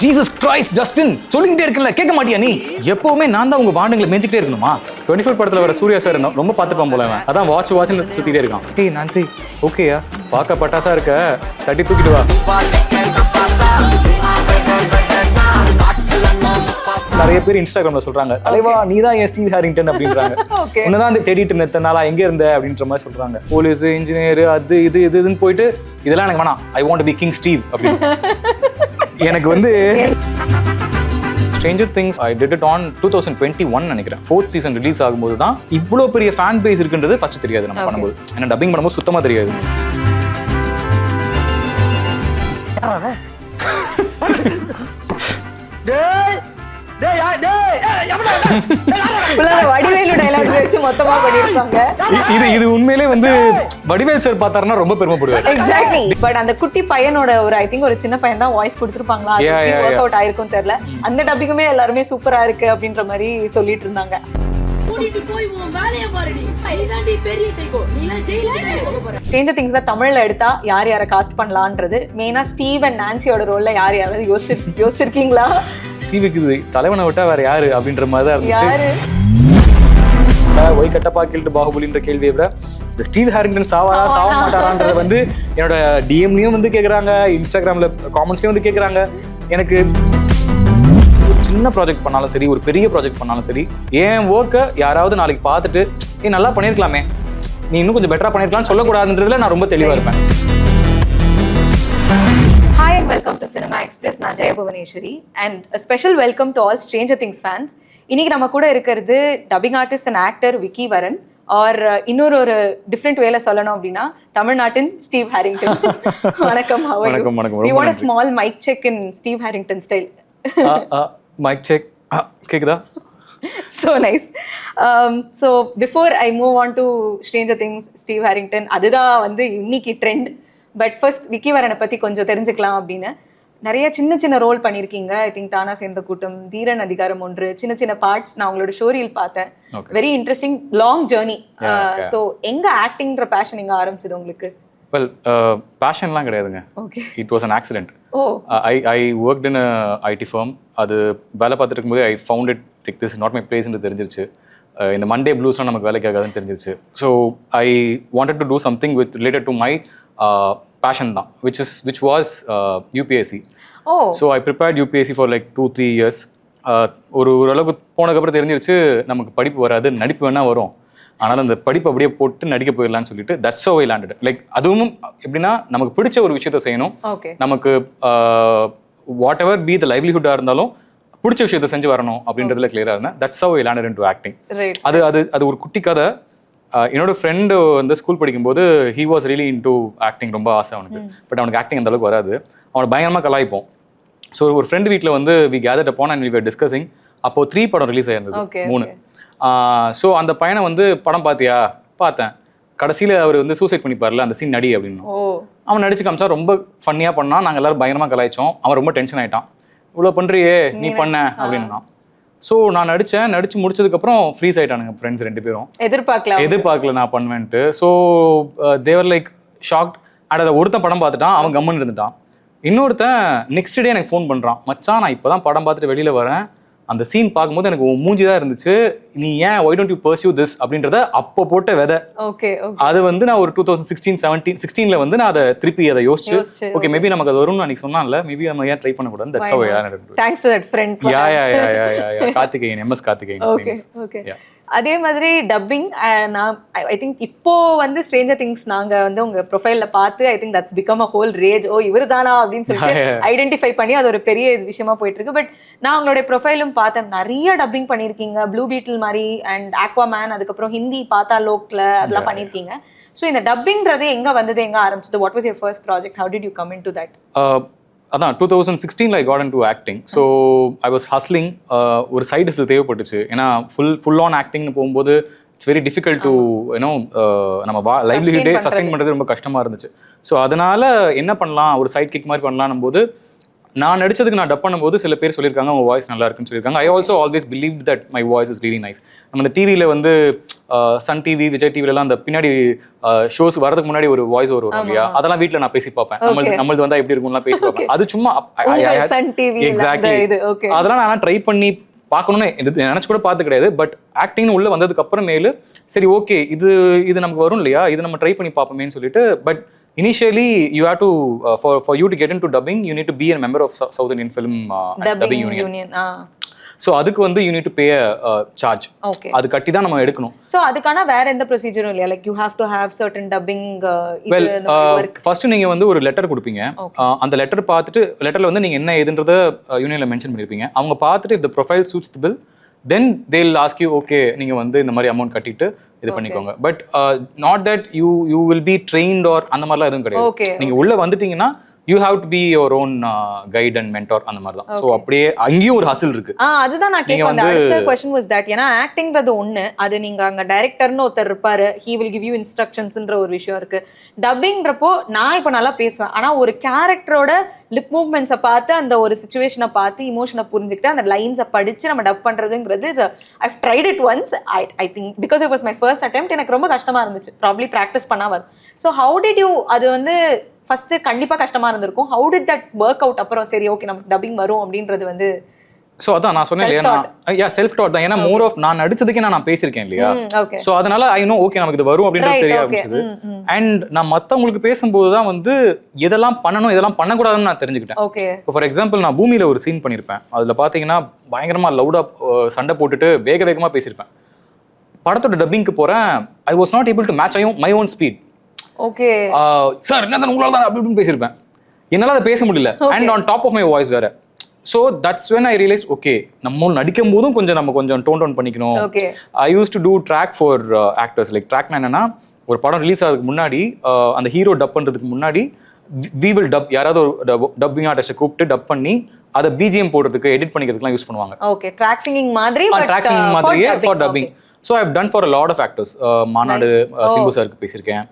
Jesus Christ Justin சொல்லிக்கிட்டே இருக்கல, கேட்க மாட்டியா நீ? எப்பவுமே நான் தான் உங்க வாண்டுங்களை மேய்ச்சிக்கிட்டே இருக்கணுமா? 24 படத்துல வர சூர்யா சார் ரொம்ப பார்த்துப்பான் போல, அதான் வாட்ச்னு சுத்திட்டே இருக்கான். ஏய் நான்சி, ஓகேயா? பார்க்க பட்டாசா இருக்க, தட்டி தூக்கிட்டு வா. நிறைய பேர் இன்ஸ்டாகிராம்ல சொல்றாங்க, தலைவா நீ தான் என் ஸ்டீவ் ஹாரிங்டன் அப்படின்றாங்க. உன்னதான் அந்த தேடிட்டு இருந்த நாளா எங்க இருந்த அப்படின்ற மாதிரி சொல்றாங்க. போலீஸ், இன்ஜினியர், அது இதுன்னு போயிட்டு இதெல்லாம் எனக்கு வேணாம், I want to be king Steve அப்படின்னு. எனக்கு வந்து Stranger Things I did it on 2021 நினைக்கிறேன். 4th season ரிலீஸ் ஆகும்போது தான் இவ்வளோ பெரிய ஃபேன் பேஸ் இருக்குன்றது ஃபர்ஸ்ட் தெரியாது நம்ம பண்ணும்போது. ஏன்னா டப்பிங் பண்ணும்போது சுத்தமா தெரியாது. இது உண்மையிலே வந்து வடிவேல் சார் பார்த்தாருன்னா ரொம்ப பெருமைப்படுவார். எக்ஸாக்ட்லி. பட் அந்த குட்டி பையனோட ஐ திங்க் ஒரு சின்ன பையன் தான் வாய்ஸ் கொடுத்துருப்பாங்களா, அது வொர்க் அவுட் ஆயிருக்கும் தெரியல. அந்த டப்பிங்குமே எல்லாருமே சூப்பரா இருக்கு அப்படின்ற மாதிரி சொல்லிட்டு இருந்தாங்க. Stranger Things தமிழ்ல எடுத்தா யார் யாரை காஸ்ட் பண்ணலான்றது, மெயினா ஸ்டீவ் அண்ட் நான்சியோட ரோல்ல யார் யாராவது யோசிச்சிருக்கீங்களா? ஸ்டீவுக்கு தலைவனை விட்டா வேற யாரு அப்படின்ற மாதிரி தான் இருந்துச்சு. ஒய் கட்டப்பா கில்ட் பாகுபலின்ற கேள்வியை விட இந்த ஸ்டீவ் ஹாரிங்டன் சாவ மாட்டாரான்றது வந்து என்னோட டிஎம்லயும் வந்து கேட்குறாங்க, இன்ஸ்டாகிராம்ல காமெண்ட்ஸ்லயும் வந்து கேட்குறாங்க. எனக்கு சின்ன ப்ராஜெக்ட் பண்ணாலும் சரி, ஒரு பெரிய ப்ராஜெக்ட் பண்ணாலும் சரி, என் ஒர்க்கை யாராவது நாளைக்கு பார்த்துட்டு நல்லா பண்ணியிருக்கலாமே, நீ இன்னும் கொஞ்சம் பெட்டரா பண்ணியிருக்கலாம்னு சொல்லக்கூடாதுன்றதுல நான் ரொம்ப தெளிவாக இருப்பேன். Hi and welcome to Cinema Express. நான் ஜெய Bhuvaneswari and a special welcome to all Stranger Things fans. இன்னைக்கு நம்ம கூட இருக்கிறது dubbing artist and actor Vicky வரன், ஆர் இன்னொரு டிஃப்ரெண்ட் வேல சொல்லணும் அப்படின்னா தமிழ்நாட்டின் ஸ்டீவ் ஹாரிங்டன். வணக்கம். We want a small mic check in Steve Harrington style. Mic check. கேக்குதா? So nice. So before I move on to Stranger Things, Steve Harrington, அதுதான் வந்து இன்னைக்கு ட்ரெண்ட். பட் ஃபர்ஸ்ட் விக்கி வரனை பத்தி கொஞ்சம் தெரிஞ்சுக்கலாம் அப்படின்னு. நிறைய சின்ன சின்ன ரோல் பண்ணியிருக்கீங்க. ஐ திங்க் தானா சேர்ந்த கூட்டம், தீரன் அதிகாரம் 1, சின்ன சின்ன பார்ட்ஸ் நான் உங்களோட ஸ்டோரியில் பார்த்தேன். Very interesting long journey. So எங்க ஆக்டிங்ன்ற பேஷன் எங்க ஆரம்பிச்சது உங்களுக்கு? வெல், பேஷன்லாம் கிடையாதுங்க. Okay, it was an accident. I worked in IT firm. அது வேலை பார்த்துட்டு இருக்கும்போது I found it like this not my பிளேஸ்ன்னு தெரிஞ்சிருச்சு. இந்த மண்டே ப்ளூஸ்லாம் நமக்கு வேலைக்கு ஆகாதுன்னு தெரிஞ்சிருச்சு. So I wanted to do something with related to my passion தான், which was UPSC. So I prepared UPSC for like 2-3 years. ஓரளவுக்கு போனதுக்கப்புறம் தெரிஞ்சிருச்சு நமக்கு படிப்பு வராது, நடிப்பு வேணா வரும், ஆனால் அந்த படிப்பு அப்படியே போட்டு நடிக்க போயிடலான்னு சொல்லிட்டு that's how I landed. Like அதுவும் எப்படின்னா நமக்கு பிடிச்ச ஒரு விஷயத்த செய்யணும், நமக்கு வாட் எவர் பி த லைவ்லிஹுட்டாக இருந்தாலும் பிடிச்ச விஷயத்த செஞ்சு வரணும் அப்படின்றதுல கிளியராக இருந்தேன். that's how I landed into acting. அது ஒரு குட்டி கதை. என்னோட ஃப்ரெண்டு வந்து ஸ்கூல் படிக்கும்போது he was really into acting, ரொம்ப ஆசை அவனுக்கு. பட் அவனுக்கு ஆக்டிங் அந்த அளவுக்கு வராது, அவனை பயங்கரமாக கலாய்ப்போம். ஸோ ஒரு ஃப்ரெண்டு வீட்டில் வந்து we gathered upon and we were discussing. அப்போது 3 படம் ரிலீஸ் ஆயிருந்தது, 3. ஸோ அந்த பையனை வந்து படம் பார்த்தியா? பார்த்தேன். கடைசியில் அவர் வந்து சூசைட் பண்ணிப்பார்ல, அந்த சீன் நடி அப்படின்னு அவன் நடிச்சு காமிச்சா ரொம்ப ஃபன்னியாக பண்ணான். நாங்கள் எல்லாரும் பயங்கரமாக கலாய்ச்சோம். அவன் ரொம்ப டென்ஷன் ஆகிட்டான். இவ்வளோ பண்ணுறியே நீ பண்ண அப்படின்னா. ஸோ நான் நடிச்சு முடிச்சதுக்கப்புறம் ஃப்ரீஸ் ஆகிட்டானுங்க ஃப்ரெண்ட்ஸ் 2 பேரும். எதிர்பார்க்கல நான் பண்ணுவேன்ட்டு. So they're like shocked. And அதை ஒருத்தன் படம் பார்த்துட்டான், அவன் கம்முன்னு இருந்துட்டான். இன்னொருத்தன் நெக்ஸ்ட் டே எனக்கு ஃபோன் பண்ணுறான், மச்சான் நான் இப்போ தான் படம் பார்த்துட்டு வெளியில் வரேன், அந்த சீன் பார்க்கும்போது எனக்கு மூஞ்சி தான் இருந்துச்சு, நீ ஏன் why don't you pursue this அப்படின்றத அப்போ போட்ட விதை. அது வந்து நான் ஒரு 2016-17 வந்து நான் அதை திருப்பி அதை யோசிச்சு ஓகே மேபி நமக்கு அது வரும்னு அன்னைக்கு சொன்னான்ல, மேபி நம்ம ஏன் ட்ரை பண்ணக்கூடாது. That's how I learned. Thanks to that friend. Karthikeyan, MS Karthikeyan. அதே மாதிரி டப்பிங் நான் ஐ திங்க் இப்போ வந்து ஸ்ட்ரேஞ்சர் திங்ஸ் நாங்க வந்து உங்க ப்ரொஃபைல்ல பார்த்து I think that's become a whole rage. Oh இவர் தானா அப்படின்னு சொல்லிட்டு ஐடென்டிஃபை பண்ணி அது ஒரு பெரிய விஷயமா போயிட்டு இருக்கு. பட் நான் உங்களுடைய ப்ரொஃபைலும் பார்த்தேன், நிறைய டப்பிங் பண்ணியிருக்கீங்க. ப்ளூ பீட்டில் மாதிரி அண்ட் ஆக்வாமேன், அதுக்கப்புறம் ஹிந்தி பார்த்தா லோக்ல அதெல்லாம் பண்ணியிருக்கீங்க. ஸோ இந்த டப்பிங்கிறது எங்க வந்தது, எங்க ஆரம்பிச்சது? What was your first project? How did you come in to that? அதான் 2016 I got into acting. So I was hustling. ஒரு சைடு ஹஸ்ல் தேவைப்பட்டுச்சு. ஏன்னா ஃபுல் ஆன் ஆக்டிங்னு போகும்போது it's very difficult to you know நம்ம லைவ்லிஹுட்டே சஸ்டெயின் பண்ணுறது ரொம்ப கஷ்டமாக இருந்துச்சு. ஸோ அதனால் என்ன பண்ணலாம், ஒரு சைட் கிக் மாதிரி பண்ணலான்னும் போது நான் நடிச்சதுக்கு நான் டப் பண்ணும்போது சில பேர் சொல்லியிருக்காங்க உங்க வாய்ஸ் நல்லா இருக்குன்னு சொல்லியிருக்காங்க. I also always believe that my voice is really nice. நம்ம இந்த டிவியில வந்து சன் டிவி, விஜய் டிவிலலாம் அந்த பின்னாடி ஷோஸ் வரதுக்கு முன்னாடி ஒரு வாய்ஸ் வரும் இல்லையா, அதெல்லாம் வீட்டில் நான் பேசி பார்ப்பேன். நம்மளுக்கு வந்தா எப்படி இருக்கும்லாம் பேசி பார்ப்பேன். அது சும்மா எக்ஸாக்ட்லி அதெல்லாம் நான் ட்ரை பண்ணி பார்க்கணும்னு நினைச்சு கூட பார்த்து கிடையாது. பட் ஆக்டிங்னு உள்ள வந்ததுக்கு அப்புறமேலு சரி ஓகே இது நமக்கு வரும் இல்லையா, இது நம்ம ட்ரை பண்ணி பார்ப்போமேன்னு சொல்லிட்டு. But initially you have to for you to get into dubbing you need to be a member of South Indian Film Dubbing Union. So அதுக்கு வந்து you need to pay a charge. அது கட்டி தான் நம்ம எடுக்கணும். So அதுக்கான வேற எந்த ப்ரொசீஜரும் இல்லையா? Like you have to have certain dubbing work. First நீங்க வந்து ஒரு லெட்டர் கொடுப்பீங்க. அந்த லெட்டர் பார்த்துட்டு லெட்டர்ல வந்து நீங்க என்ன ஏதுன்றத யூனியன்ல மென்ஷன் பண்ணிருப்பீங்க. அவங்க பார்த்துட்டு if the profile suits the bill then they'll ask you okay நீங்க வந்து இந்த மாதிரி அமௌண்ட் கட்டிட்டு இது பண்ணிக்கோங்க. But not that you will be trained or அந்த மாதிரிலாம் எதுவும் கிடையாது. நீங்க உள்ள வந்துட்டீங்கன்னா you have to be your own guide and mentor அந்த மாதிரி தான். ஸோ அப்படியே அங்கேயும் ஒரு ஹசில் இருக்கு. அதுதான் நான் கேட்க வந்த அடுத்த क्वेश्चन வாஸ் தட். ஏன்னா ஆக்டிங்றது ஒண்ணு, அது நீங்க அங்க டைரக்டர்னு ஒருத்தர் இருப்பாரு, ஹி வில் கிவ் யூ இன்ஸ்ட்ரக்ஷன்ஸ்ன்ற ஒரு விஷயம் இருக்கு. டப்பிங்ன்றப்போ நான் இப்போ நல்லா பேசுவேன், ஆனா ஒரு கேரக்டரோட லிப் மூவ்மெண்ட்ஸை பார்த்து அந்த ஒரு சிச்சுவேஷனை பார்த்து இமோஷனை புரிஞ்சுக்கிட்டு அந்த லைன்ஸை படிச்சு நம்ம டப் பண்றதுங்கிறது I've tried it once. I think because it was my first attempt, எனக்கு ரொம்ப கஷ்டமா இருந்துச்சு. ப்ராப்ளி ப்ராக்டிஸ் பண்ணா வரும். ஸோ ஹவு டிட் யூ அது வந்து ஃபர்ஸ்ட் கண்டிப்பா கஷ்டமா இருந்திருக்கும். How did that work out? அப்புறம் சரி ஓகே நமக்கு டப்பிங் வரும் அப்படின்றது வந்து ஸோ அதான் நான் சொன்னேன் இல்லையா, செல்ஃப் டாட் தான். ஏன்னா மோர் ஆஃப் நான் நடிச்சதுக்கே நான் பேசியிருக்கேன் இல்லையா, ஸோ அதனால ஐ நோ ஓகே நமக்கு இது வரும் அப்படின்றது தெரிய ஆரம்பிச்சது. அண்ட் நான் மற்றவங்களுக்கு பேசும்போது தான் வந்து எதெல்லாம் பண்ணணும் இதெல்லாம் பண்ணக்கூடாதுன்னு நான் தெரிஞ்சுக்கிட்டேன். இப்போ ஃபார் எக்ஸாம்பிள் நான் பூமியில ஒரு சீன் பண்ணியிருப்பேன். அதில் பார்த்தீங்கன்னா பயங்கரமா லவுடா சண்டை போட்டுட்டு வேகமா பேசியிருப்பேன். படத்தோட டப்பிங்க்கு போறேன், I was not able to match my own speed. Okay sir என்ன உங்களால தான் அப்படி பேசியிருப்பேன், என்னால் அதை பேச முடியல. And on top of my voice வேற. So that's when I realise okay நம்ம நடிக்கும் போதும் நம்ம கொஞ்சம் டோன் பண்ணிக்கணும். I use to do track for actors. Like ட்ராக்னா என்னன்னா, ஒரு படம் ரிலீஸ் ஆகிறதுக்கு முன்னாடி அந்த ஹீரோ டப் பண்ணுறதுக்கு முன்னாடி வி வில் டப், யாராவது ஒரு டப்பிங் ஆர்டிஸ்ட்டை கூப்பிட்டு டப் பண்ணி அதை பிஜிஎம் போடுறதுக்கு எடிட் பண்ணிக்கிறதுக்குலாம் யூஸ் பண்ணுவாங்க. ஓகே ட்ராக் சிங்கிங் மாதிரி, ட்ராக் சிங்கிங் மாதிரியே for dubbing. So I have done for a lot of actors. Maanaadu Simbu சாருக்கு பேசியிருக்கேன்,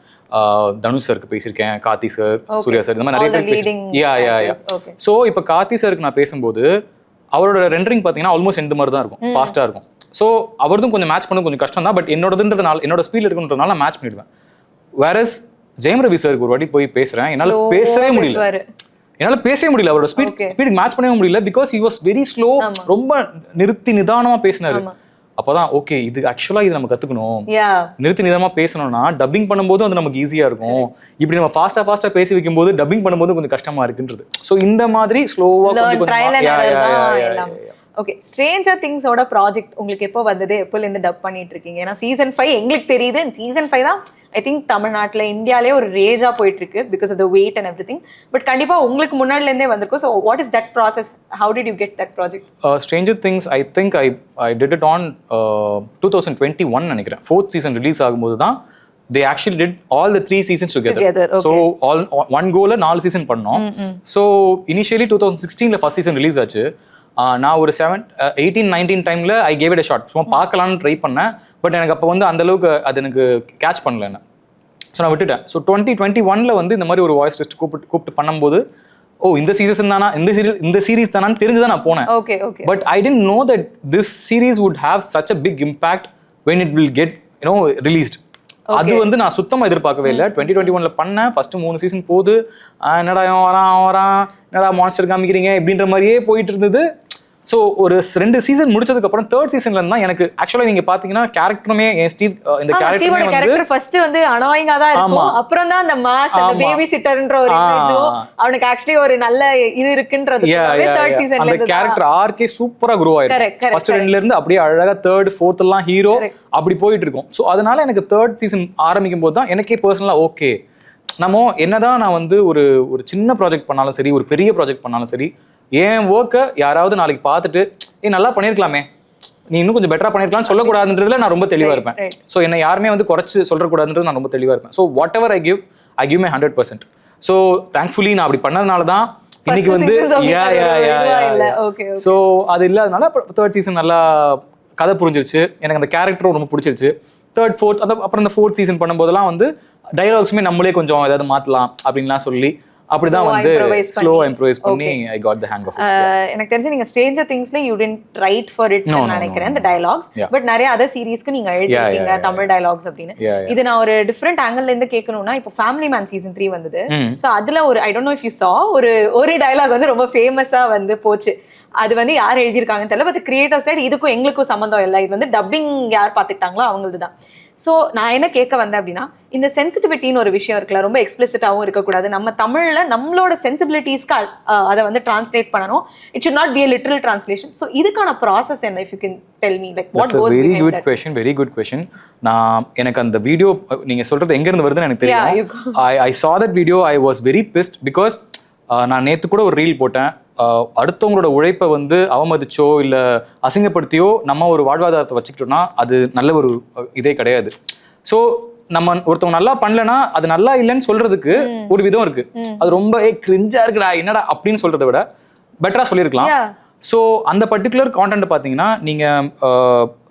தனுஷ் சாருக்கு பேசியிருக்கேன், கார்த்தி சார், சூர்யா சார், இந்த மாதிரி நிறைய பேர் பேசியிருக்கேன். ஸோ இப்போ கார்த்தி சாருக்கு நான் பேசும்போது அவரோட ரெண்டரிங் பார்த்தீங்கன்னா ஆல்மோஸ்ட் எந்த மாதிரி தான் இருக்கும், ஃபாஸ்ட்டாக இருக்கும். ஸோ அவரதும் கொஞ்சம் மேட்ச் பண்ண கொஞ்சம் கஷ்டம் தான். பட் என்னோடதுன்றதுனால என்னோட ஸ்பீட் இருக்குன்றதுனால நான் மேட்ச் பண்ணிடுவேன். வேறஸ் ஜெயம் ரவி சாருக்கு ஒரு வாட்டி போய் பேசுறேன், என்னால் பேசவே முடியல. அவரோட ஸ்பீட் மேட்ச் பண்ணவே முடியல. Because he was very slow, ரொம்ப நிறுத்தி நிதானமா பேசினாரு. அப்போதான் ஓகே இது ஆக்சுவலா இது நம்ம கத்துக்கணும். நிறுத்தி நிதானமா பேசணும்னா டப்பிங் பண்ணும்போது அது நமக்கு ஈஸியா இருக்கும். இப்படி நம்ம ஃபாஸ்டா பேசி வைக்கும் போது டப்பிங் பண்ணும்போது கொஞ்சம் கஷ்டமா இருக்குன்றது. ஸோ இந்த மாதிரி ஸ்லோவா ஓகே. ஸ்ட்ரேஞ்சர் திங்ஸோட ப்ராஜெக்ட் உங்களுக்கு எப்போ வந்தது, எப்போலேருந்து டப் பண்ணிட்டு இருக்கீங்க? ஏன்னா சீசன் 5 எங்களுக்கு தெரியுது, சீசன் 5 தான் ஐ திங்க் தமிழ்நாட்டில் இந்தியாலே ஒரு ரேஜா போயிட்டு இருக்கு because of the weight and everything. But கண்டிப்பா உங்களுக்கு முன்னாடிலேருந்தே வந்திருக்கும். So what is that process? How did you get that project? Stranger things I think I did it on 2021 நினைக்கிறேன். 4th சீசன் ரிலீஸ் ஆகும்போது தான் they actually did all the 3 seasons together. Okay. So all one goal 4 season பண்ணோம். So initially 2016 ல first season release ஆச்சு. நான் ஒரு 18-19 டைம்ல I gave it a shot. சும்மா பார்க்கலான்னு ட்ரை பண்ணேன். பட் எனக்கு அப்போ வந்து அந்த அளவுக்கு அது எனக்கு கேட்ச் பண்ணல என்ன. ஸோ நான் விட்டுட்டேன். ஸோ 2021ல வந்து இந்த மாதிரி ஒரு வாய்ஸ் டெஸ்ட் கூப்பிட்டு பண்ணும்போது இந்த சீசன் தானா, இந்த சீரீஸ் தானான்னு தெரிஞ்சுதான் நான் போனேன். But I didn't know that this series would have such a big impact when it will get released. அது வந்து நான் சுத்தமா எதிர்பார்க்கவே இல்லை. 2021ல பண்ணேன். ஃபர்ஸ்ட் 3 சீசன் போகுது, என்னடா வரான் என்னடா மான்ஸ்டர் காமிக்கிறீங்க இப்படின்ற மாதிரியே போயிட்டு இருந்தது. ஸோ ஒரு 2 சீசன் முடிச்சதுக்கு அப்புறம் 3rd சீசன்ல இருந்தா எனக்கு ஆக்சுவலா நீங்க பாத்தீங்கன்னா கேரக்டருமே ஸ்டீவ் இந்த கேரக்டர் ஃபர்ஸ்ட் வந்து அனாயிங்கா தான் இருக்கும். அப்புறம் தான் அந்த மாஸ் அந்த பேபி சிட்டர்ன்ற ஒரு இமேஜோ அவனுக்கு ஆக்சுவலி ஒரு நல்ல இது இருக்குன்றது 3rd சீசன்ல அந்த கேரக்டர் ஆர்க்கே சூப்பரா க்ரோ ஆயிருக்கு. ஃபர்ஸ்ட் 2ல இருந்து அப்படியே அழகா 3rd 4th எல்லாம் ஹீரோ அப்படி போயிட்டு இருக்கும். ஸோ அதனால எனக்கு 3rd சீசன் ஆரம்பிக்கும் போது தான் எனக்கே பர்சனலா ஓகே நம்ம என்னதான் நான் வந்து ஒரு சின்ன ப்ராஜெக்ட் பண்ணாலும் சரி, ஒரு பெரிய ப்ராஜெக்ட் பண்ணாலும் சரி, என் ஒர்க்கை யாராவது நாளைக்கு பார்த்துட்டு நல்லா பண்ணியிருக்கலாமே, நீ இன்னும் கொஞ்சம் பெட்டரா பண்ணிருக்கலாம்னு சொல்லக்கூடாதுன்றதுல நான் ரொம்ப தெளிவா இருப்பேன். ஸோ என்ன யாருமே வந்து குறைச்சு சொல்லக்கூடாதுன்றது நான் ரொம்ப தெளிவா இருப்பேன். So what ever I give my 100%. So thankfully நான் அப்படி பண்ணதுனால தான் இன்னைக்கு வந்து ஸோ அது இல்லாதனால 3rd சீசன் நல்லா கதை புரிஞ்சிருச்சு. எனக்கு அந்த கேரக்டரும் ரொம்ப பிடிச்சிருச்சு. 3rd 4th அப்புறம் இந்த 4th சீசன் பண்ணும்போதெல்லாம் வந்து டைலாக்ஸுமே நம்மளே கொஞ்சம் ஏதாவது மாற்றலாம் அப்படின்லாம் சொல்லி அப்படிதான் வந்து ஸ்லோ இம்ப்ரோவைஸ் பண்ணி I got the hang of it. எனக்கு தெரிஞ்சு நீங்க ஸ்ட்ரேஞ்சர் திங்ஸ்ல you didn't write for it நினைக்கிறேன் the dialogues, பட் நிறைய அதர் சீரிஸ்க்கு நீங்க எழுதிருக்கீங்க தமிழ் டயலாக்ஸ் அப்படின்னு. இது நான் ஒரு டிஃபரெண்ட் ஆங்கிள் இருந்து கேட்கணும்னா, இப்போ ஃபேமிலி மேன் சீசன் 3 வந்தது. சோ அதுல ஒரு ஐ don't know if you saw ஒரு டயலாக் வந்து ரொம்ப ஃபேமஸா வந்து போச்சு. அது வந்து யார் எழுதியிருக்காங்கன்னு தெரியல, பட் கிரியேட்டர் சைடு இதுக்கும் எங்களுக்கும் சம்மந்தம் இல்லை, இது வந்து டப்பிங் யார் பார்த்துக்கிட்டாங்களோ அவங்களது தான். ஸோ நான் என்ன கேட்க வந்தேன் அப்படின்னா, இந்த சென்சிட்டிவிட்டின்னு ஒரு விஷயம் இருக்குல்ல, ரொம்ப எக்ஸ்பிளிசிட்டாகவும் இருக்கக்கூடாது. நம்ம தமிழில் நம்மளோட சென்சிபிலிட்டிஸ்க்கு அதை வந்து டிரான்ஸ்லேட் பண்ணணும். It should not be a literal translation. So இதுக்கான ப்ராசஸ் என்ன, if you can tell me, like what goes behind that? Very good question. நான் எனக்கு அந்த வீடியோ நீங்க சொல்றது எங்க இருந்து வருதுன்னு எனக்கு தெரியும். I saw that video. I was very pissed because நான் நேத்து கூட ஒரு ரீல் போட்டேன். அடுத்தவங்களோட உழைப்பை வந்து அவமதிச்சோ இல்ல அசிங்கப்படுத்தியோ நம்ம ஒரு வாழ்வாதாரத்தை வச்சுக்கிட்டோம்னா அது நல்ல ஒரு இதே கிடையாது. ஸோ நம்ம ஒருத்தவங்க நல்லா பண்ணலன்னா அது நல்லா இல்லைன்னு சொல்றதுக்கு ஒரு விதம் இருக்கு. அது ரொம்ப கிரிஞ்சா இருக்குடா என்னடா அப்படின்னு சொல்றதை விட பெட்டரா சொல்லியிருக்கலாம். ஸோ அந்த பர்டிகுலர் கான்டென்ட் பார்த்தீங்கன்னா நீங்க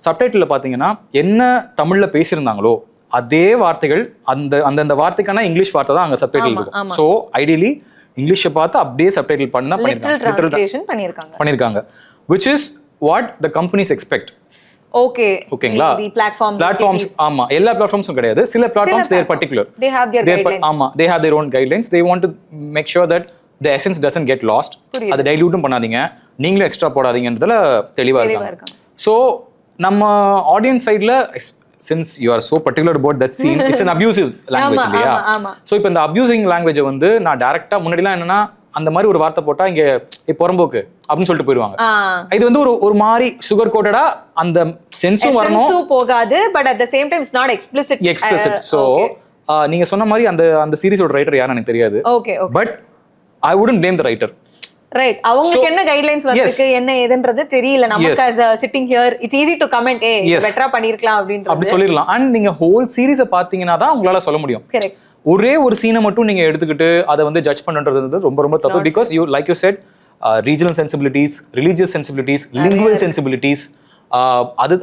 சப்டைட்டில் பார்த்தீங்கன்னா என்ன தமிழ்ல பேசியிருந்தாங்களோ அதே வார்த்தைகள் அந்த வார்த்தைக்கான இங்கிலீஷ் வார்த்தை தான் அங்கே சப்டைட்டில் இருக்கும். ஸோ ஐடியலி இங்கிலீஷை பார்த்து அப்படியே சப்டைட்டில் பண்ணா பண்ணிருக்காங்க, which is what the companies expect. ஓகேங்களா? பிளாட்ஃபார்ம்ஸ் ஆமா, எல்லா பிளாட்ஃபார்ம்ஸும் கிடையாது, சில platforms they are particular, they have their guidelines. ஆமா, they have their own guidelines. They want to make sure that the essence doesn't get lost. அதை டைல்யூட்டும் பண்ணாதீங்க, நீங்களும் extra போடாதீங்கன்றதுல தெளிவா இருக்காங்க. ஸோ நம்ம ஆடியன்ஸ் சைட்ல, since you are so particular about that scene, it's an abusive language இல்லையா? So இப்போ இந்த அபியூசிங் லாங்குவேஜை வந்து நான் டைரக்டா முன்னாடிலாம் என்னன்னா அந்த மாதிரி ஒரு வார்த்தை போட்டா இங்க பொறம்போக்கு அப்படின்னு சொல்லிட்டு போயிருவாங்க. இது வந்து ஒரு மாதிரி சுகர் கோட்டடா அந்த சென்ஸும் வரணும் போகாது, but at the same time it's not explicit. So நீங்க சொன்ன மாதிரி அந்த சீரிஸோட ரைட்டர் யாருன்னு எனக்கு தெரியாது, but I wouldn't blame the writer. Right, அவங்களுக்கு என்ன கைட்லைன்ஸ் வந்திருக்கு என்ன ஏதுன்றது தெரியல. நமக்கு as a sitting here it's easy to comment பெட்டரா பண்ணிருக்கலாம் அப்படின்றது அப்படி சொல்லிரலாம். அண்ட் நீங்க ஹோல் சீரிஸை பாத்தீங்கன்னா தான் உங்களால சொல்ல முடியும். கரெக்ட். ஒரே ஒரு சீனை மட்டும் நீங்க எடுத்துக்கிட்டு அதை வந்து ஜட்ஜ் பண்றது ரொம்ப ரொம்ப தப்பு. Because you like you said regional sensibilities, religious sensibilities, lingual sensibilities,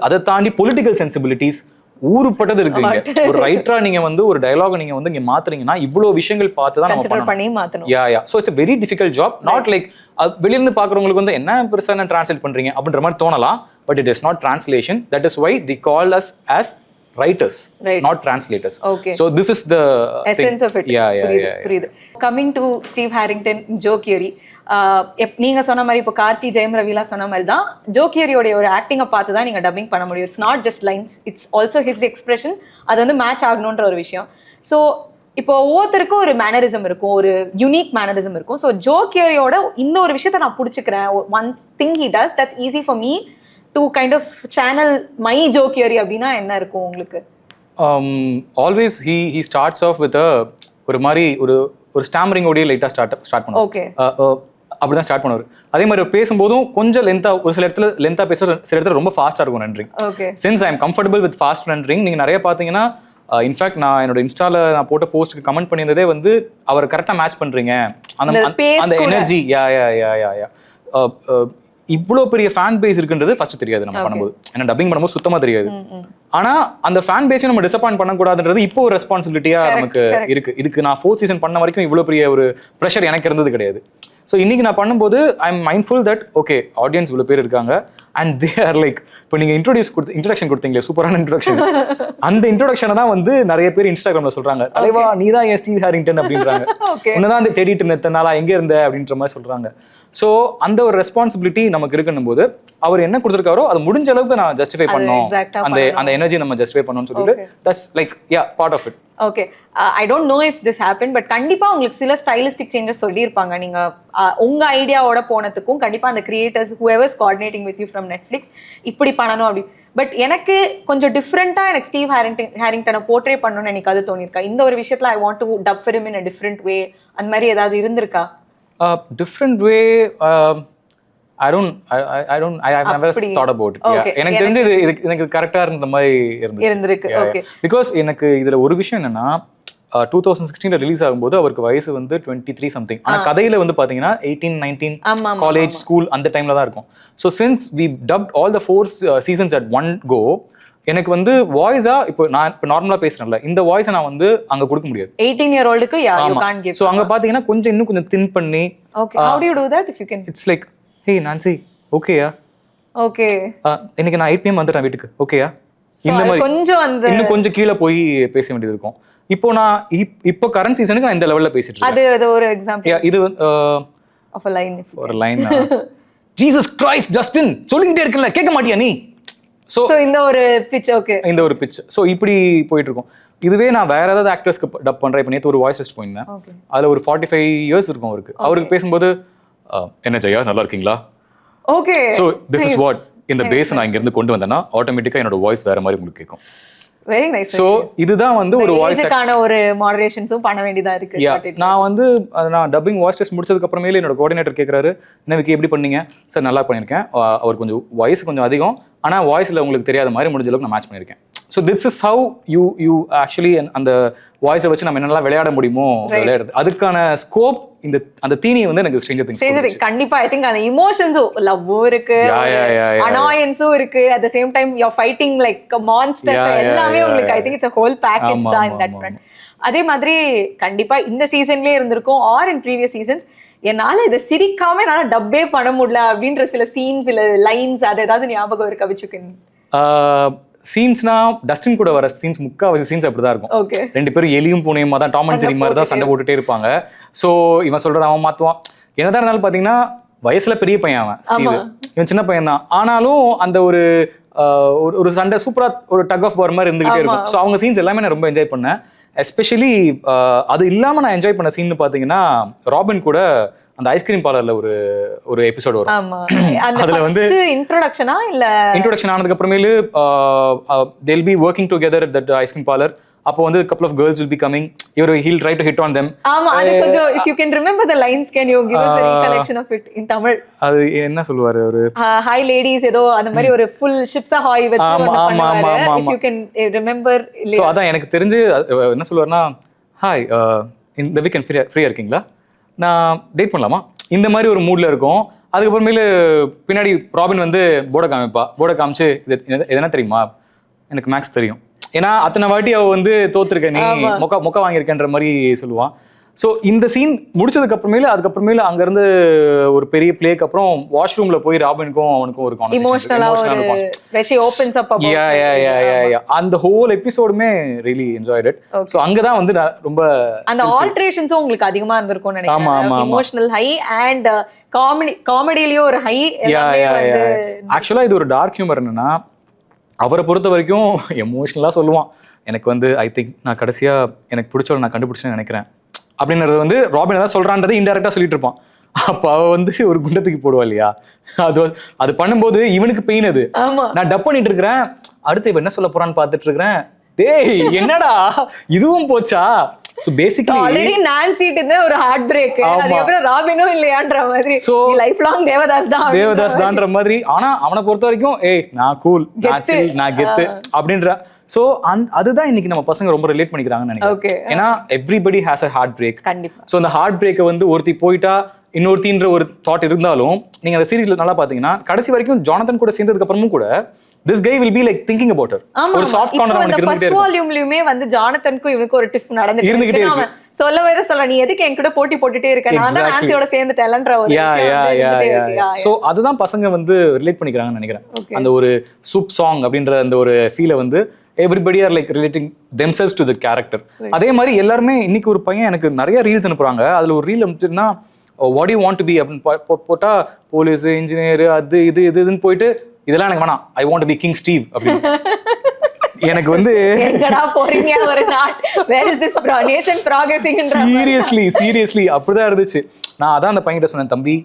அதை தாண்டி பொலிட்டிக்கல் சென்சிபிலிட்டிஸ் ஊருப்பட்டது இருக்குங்க. ஒரு ரைட்டரா நீங்க வந்து ஒரு டயலாக் நீங்க வந்து இங்க மாத்துறீங்கன்னா இவ்வளவு விஷயங்கள் பார்த்து தான் நம்ம பண்ணணும். Yeah so it's a very difficult job. not like வெளிய இருந்து பாக்குறவங்களுக்கு வந்து என்ன பெருசா என்ன டிரான்ஸ்லேட் பண்றீங்க அப்படின்ற மாதிரி தோணலாம், but it is not translation. That is why they call us as writers, not translators. So this is the essence of it. புரியுது. Coming to Steve Harrington, Joe Keery, நீங்க சொன்ன மாதிரி இப்போ கார்த்தி ஜெயம் ரவிலா சொன்ன மாதிரி தான் ஜோ கியரியோட ஒரு ஆக்டிங்கை பார்த்து தான் நீங்க டப்பிங் பண்ண முடியும். It's not just lines, it's also his expression. அது வந்து மேட்ச் ஆகணுன்ற ஒரு விஷயம். ஸோ இப்போ ஒவ்வொருத்தருக்கும் ஒரு மேனரிசம் இருக்கும், ஒரு யூனிக் மேனரிசம் இருக்கும். ஸோ ஜோ கியரியோட இந்த ஒரு விஷயத்த நான் பிடிச்சிக்கிறேன், one thing he does that's easy for me to kind of channel my Joe Keery அப்படின்னா என்ன இருக்கும் உங்களுக்கு? Always he starts off with ஒரு மாதிரி ஒரு ஸ்டாமரிங் ஓடியே லைட்டா ஸ்டார்ட் பண்ணுவோம். ஓகே, அப்படிதான் ஸ்டார்ட் பண்ணுவார். அதே மாதிரி பேசும்போதும் கொஞ்சம் லென்த்தா, ஒரு சில இடத்துல லென்த்தா பேசுற, சில இடத்துல ரொம்ப ஃபாஸ்டா இருக்கும் running. Since I am comfortable with fast running, நீங்க நிறைய பாத்தீங்கன்னா இன்ஃபேக்ட் நான் என்னோட இன்ஸ்டால நான் போட்ட போஸ்ட்டுக்கு கமெண்ட் பண்ணியிருந்ததே வந்து அவர் கரெக்டா மேட்ச் பண்றீங்க, அந்த எனர்ஜி. இவ்வளோ பெரிய ஃபேன் பேஸ் இருக்குன்றது ஃபர்ஸ்ட் தெரியாது நம்ம பண்ணும்போது, ஏன்னா டப்பிங் பண்ணும்போது சுத்தமா தெரியாது. ஆனா அந்த ஃபேன் பேஸையும் நம்ம டிசப்பாயிண்ட் பண்ணக்கூடாதுன்றது இப்போ ஒரு ரெஸ்பான்சிபிலிட்டியா நமக்கு இருக்கு. இதுக்கு நான் 4th சீசன் பண்ண வரைக்கும் இவ்வளோ பெரிய ஒரு ப்ரெஷர் எனக்கு இருந்தது கிடையாது. ஸோ இன்னைக்கு நான் பண்ணும்போது I am mindful that okay audience இவ்வளோ பேர் இருக்காங்க அண்ட் தே ஆர் லைக், இப்போ நீங்க இன்ட்ரோடக்ஷன் கொடுத்தீங்களே, சூப்பரான இன்ட்ரோடக்ஷன், அந்த இன்ட்ரோடக்ஷனை தான் வந்து நிறைய பேர் இன்ஸ்டாகிராம்ல சொல்றாங்க, தலைவா நீ தான் என் ஸ்டீவ் ஹாரிங்டன் அப்படின்றாங்க, உன்னதான் அந்த தேடிட்டு இருந்த நாளா எங்க இருந்த அப்படின்ற மாதிரி சொல்றாங்க. ஸோ அந்த ஒரு ரெஸ்பான்சிபிலிட்டி நமக்கு இருக்குன்னும் போது அவர் என்ன கொடுத்துருக்காரோ அது முடிஞ்ச அளவுக்கு நான் ஜஸ்டிஃபை பண்ணோம், அந்த எனர்ஜி நம்ம ஜஸ்டிஃபை பண்ணணும்னு சொல்லிட்டு that's like part of it. Okay, I don't know if this happen, but கண்டிப்பா உங்களுக்கு சில ஸ்டைலிஸ்டிக் சேஞ்சஸ் சொல்லியிருப்பாங்க. நீங்க உங்க ஐடியாவோட போனதுக்கும் கண்டிப்பா அந்த creators whoever's coordinating with you from Netflix இப்படி பண்ணணும் அப்படி. பட் எனக்கு கொஞ்சம் டிஃப்ரெண்டா எனக்கு ஸ்டீவ் ஹாரிங்டனை போர்ட்ரே பண்ணணும்னு எனக்கு அது தோணிருக்கா. இந்த ஒரு விஷயத்துல I want to dub for him in a different way, அந்த மாதிரி ஏதாவது இருந்திருக்கா? Different way, I have never thought about it. எனக்கு தெரிஞ்சு இது எனக்கு கரெக்டா இருந்த மாதிரி இருந்திருக்கு. ஓகே, பிகாஸ் எனக்கு இதுல ஒரு விஷயம் என்னன்னா 2016 ரிலீஸ் ஆகும்போது அவருக்கு வயசு வந்து 23 சம்திங். ஆனா கதையில வந்து பாத்தீங்கன்னா 18, 19 காலேஜ் ஸ்கூல் அந்த டைம்ல தான் இருக்கும். So since we dubbed all the 4 seasons at one go, எனக்கு வந்து வாய்ஸா இப்போ நான் இப்போ நார்மலா பேசுறேன்ல, இந்த வாய்ஸை நான் வந்து அங்க கொடுக்க முடியாது. 18-year-oldக்கு you can't give. ஸோ அங்க பாத்தீங்கன்னா கொஞ்சம் இன்னும் கொஞ்சம் தின் பண்ணி. Okay, how do you do that if you can? It's like, hey Nancy, ஓகேயா? Okay. இன்னைக்கு நான் 8 PM வந்துட்டேன் வீட்டுக்கு, ஓகேயா? இந்த மாதிரி கொஞ்சம் அந்த இன்னும் கொஞ்சம் கீழே போய் பேச வேண்டியது இருக்கும். இப்போ நான் இப்போ கரண்ட் சீசனுக்கு நான் இந்த லெவல்ல பேசிட்டு இருக்கேன். அது ஒரு எக்ஸாம்பிள். இது of a line. ஒரு லைன். ஜீசஸ் கிரைஸ்ட் ஜஸ்டின் சொல்லிக்கிட்டே இருக்கல, கேட்க மாட்டியா நீ? சோ இந்த ஒரு பிட்ச். ஓகே, இந்த ஒரு பிட்ச். சோ இப்படி போயிட்டு இருக்கும். இதுவே நான் வேற ஏதாவது ஆக்டர்ஸ்க்கு டப் பண்றேன். இப்போ நேத்து ஒரு வாய்ஸ் டெஸ்ட் போயிருந்தேன். அதுல ஒரு 45 years இருக்கும் அவருக்கு பேசும்போது என்ன ஜெயா நல்லா இருக்கீங்களா? Okay. So this is what இந்த பேஸ் நான் இங்க இருந்து கொண்டு வந்தேன்னா ஆட்டோமேட்டிக்கா என்னோட வாய்ஸ் வேற மாதிரி உங்களுக்கு கேட்கும். Very nice. சோ இதுதான் வந்து ஒரு வாய்ஸ்க்கான ஒரு மாடரேஷன்ஸும் பண்ண வேண்டியதா இருக்கு. நான் வந்து நான் டப்பிங் வாய்ஸ் டெஸ்ட் முடிச்சதுக்கு அப்புறமேல என்னோட கோஆர்டினேட்டர் கேக்குறாரு, என்ன விக்கி எப்படி பண்ணீங்க? சார் நல்லா பண்ணிருக்கேன். அவர் கொஞ்சம் வாய்ஸ் கொஞ்சம் அதிகம், ஆனா வாய்ஸ்ல உங்களுக்கு தெரியாத மாதிரி முடிஞ்ச அளவுக்கு நான் மேட்ச் பண்ணிருக்கேன். So this is how you actually அந்த வாய்ஸை வச்சு நம்ம என்னெல்லாம் விளையாட முடியுமோ விளையாடுறது. அதுக்கான ஸ்கோப் இந்த அந்த தீனியை வந்து எனக்கு ஸ்ட்ரேஞ்சர் திங்ஸ் கண்டிப்பா. ஐ திங்க் அந்த இமோஷன்ஸும் லவ்வும் இருக்கு, அனாயன்ஸும் இருக்கு, at the same time you are fighting like monsters, எல்லாமே உங்களுக்கு I think it's a whole package தான் in that front. அதே மாதிரி கண்டிப்பா இந்த சீசன்லயே இருந்திருக்கும் ஆர் இன் ப்ரீவியஸ் சீசன்ஸ் என்னால இதை சிரிக்காம என்னால டப்பே பண்ண முடியல அப்படின்ற சில சீன்ஸ் இல்ல லைன்ஸ் அது ஏதாவது ஞாபகம் இருக்கா? வச்சுக்கேன் சீன்ஸ்னா டஸ்டின் கூட வர சீன்ஸ் முக்காவாசி சீன்ஸ் அப்படிதான் இருக்கும். ரெண்டு பேரும் எலியும் பூனையுமா தான், டாம் அண்ட் ஜெரி மாதிரி தான் சண்டை போட்டுட்டே இருப்பாங்க. சோ இவன் சொல்றது அவன் மாத்துவான். என்னதான் இருந்தாலும் பாத்தீங்கன்னா வயசுல பெரிய பையன் அவன், இவன் சின்ன பையன் தான். ஆனாலும் அந்த ஒரு சண்டை சூப்பரா ஒரு டக் ஆஃப் வார் மாதிரி இருந்துகிட்டே இருக்கும். ஸோ அவங்க சீன்ஸ் எல்லாமே நான் ரொம்ப என்ஜாய் பண்ணேன். எஸ்பெஷலி அது இல்லாம நான் என்ஜாய் பண்ண சீன் பாத்தீங்கன்னா ராபின் கூட அந்த ஐஸ்கிரீம் பார்லர்ல ஒரு எபிசோட் வரும். அதுல வந்து இன்ட்ரோடக்ஷன் ஆனதுக்கு அப்புறமேலு they'll be working together at that ice cream parlor. அப்போ வந்து couple of girls will be coming. he'll try to hit on them. ஆமா, அது கொஞ்சம் if you can remember the lines, can you give us a recollection of it in Tamil? அது என்ன சொல்லுவாரு ஒரு hi ladies ஏதோ அந்த மாதிரி ஒரு full ships a hi வச்சு ஒன்னு பண்ணுவாரு. If you can remember. So அதான் எனக்கு தெரிஞ்சு என்ன சொல்லுவாருன்னா, hi இந்த வீக்கெண்ட் ஃப்ரீயா இருக்கீங்களா, நான் டேட் பண்ணலாமா, இந்த மாதிரி ஒரு மூட்ல இருக்கும். அதுக்கப்புறமேலு பின்னாடி ராபின் வந்து போர்டை காமிச்சு இது என்ன தெரியுமா, எனக்கு மேக்ஸ் தெரியும், ஏன்னா அத்தனை வாட்டி அவ வந்து தோத்துருக்க, நீ மொக்க வாங்கியிருக்கன்ற மாதிரி சொல்லுவான். ஸோ இந்த சீன் முடிச்சதுக்கு அப்புறமேல அங்க இருந்து ஒரு பெரிய பிளேக்கு அப்புறம் வாஷ்ரூம்ல போய் ராபினுக்கும் அவனுக்கும் ஒரு அந்த ஹோல் எபிசோடுமே ரியலி என்ஜாய்ட் இட். ஸோ அங்கதான் வந்து ரொம்ப அந்த ஆல்ட்ரேஷன்ஸும் உங்களுக்கு அதிகமா இருந்திருக்கும்னு நினைக்கிறேன். எமோஷனல் ஹை அண்ட் காமெடியிலயும் ஒரு ஹை. ஆக்சுவலா இது ஒரு டார்க் ஹியூமர். என்னன்னா அவரை பொறுத்த வரைக்கும் எமோஷனலா சொல்லுவான், எனக்கு வந்து ஐ திங்க் நான் கடைசியா எனக்கு பிடிச்சவரை நான் கண்டுபிடிச்சேன்னு நினைக்கிறேன் அப்படின்றது வந்து ராபின் தான் சொல்றான்றதை இன்டெரக்டா சொல்லிட்டு இருப்பான். அப்ப அவ வந்து ஒரு குண்டத்துக்கு போடுவா இல்லையா, அது பண்ணும்போது இவனுக்கு பெயின். அது நான் டப் பண்ணிட்டு இருக்கிறேன், அடுத்து இவன் என்ன சொல்ல போறான்னு பாத்துட்டு இருக்கிறேன், டேய் என்னடா இதுவும் போச்சா. So basically already Nancy did ஒரு ஹார்ட் பிரேக், அதுக்கு அப்புறம் ராபினும் இல்லையான்ற மாதிரி லைஃப் லாங் தேவதாஸ் தான்ற மாதிரி. ஆனா அவனை பொறுத்த வரைக்கும் நான் கூல், நான் கெத்து அப்படின்ற. சோ அதுதான் இன்னைக்கு நம்ம பசங்க ரொம்ப ரிலேட் பண்ணிக்கிறாங்கன்னு நினைக்கிறேன். ஏன்னா everybody has a heartbreak. So அந்த ஹார்ட் பிரேக்கை வந்து ஒருத்தி போயிட்டா இன்னொருத்தின்ற ஒரு தாட் இருந்தாலும் நீங்க அந்த சீரீஸ்ல நல்லா பாத்தீங்கன்னா கடைசி வரைக்கும் ஜானதன் கூட சேர்ந்ததுக்கு அப்புறமும் கூட this guy will be like thinking about her. ஒரு சாஃப்ட் கார்னர் அவனுக்கு இருந்துட்டே இருக்கு. ஃபர்ஸ்ட் வால்யூம்லயுமே வந்து ஜானதனுக்கும் இவனுக்கு ஒரு டிஃப் நடந்துட்டே இருக்கு. அவன் சொல்ல நீ எதுக்கு என் கூட போட்டி போட்டுட்டே இருக்க, நான் தான் நான்சியோட சேர்ந்துட்டேன்ன்ற ஒரு விஷயம். சோ அதுதான் பசங்க வந்து ரிலேட் பண்ணிக்கிறாங்கன்னு நினைக்கிறேன். அந்த ஒரு சூப் சாங் அப்படின்ற அந்த ஒரு ஃபீலை வந்து everybody are like relating themselves to the character. அதே மாதிரி எல்லாருமே இன்னைக்கு ஒரு பையன் எனக்கு நிறைய ரீல்ஸ் அனுப்புறாங்க. அதுல ஒரு reel அனுப்பிச்சுன்னா what do you want to be அப்படின்னு போட்டா போலீஸ், இன்ஜினியர், அது இதுன்னு போயிட்டு இதெல்லாம் எனக்கு வேணாம், I want to be king Steve அப்படின்னு. எனக்கு வந்து எங்கடா போறீங்க ஒரு நாட், where is this nation progressing? Seriously அப்படிதான் இருந்துச்சு. நான் அதான் அந்த பையன்கிட்ட சொன்னேன், தம்பி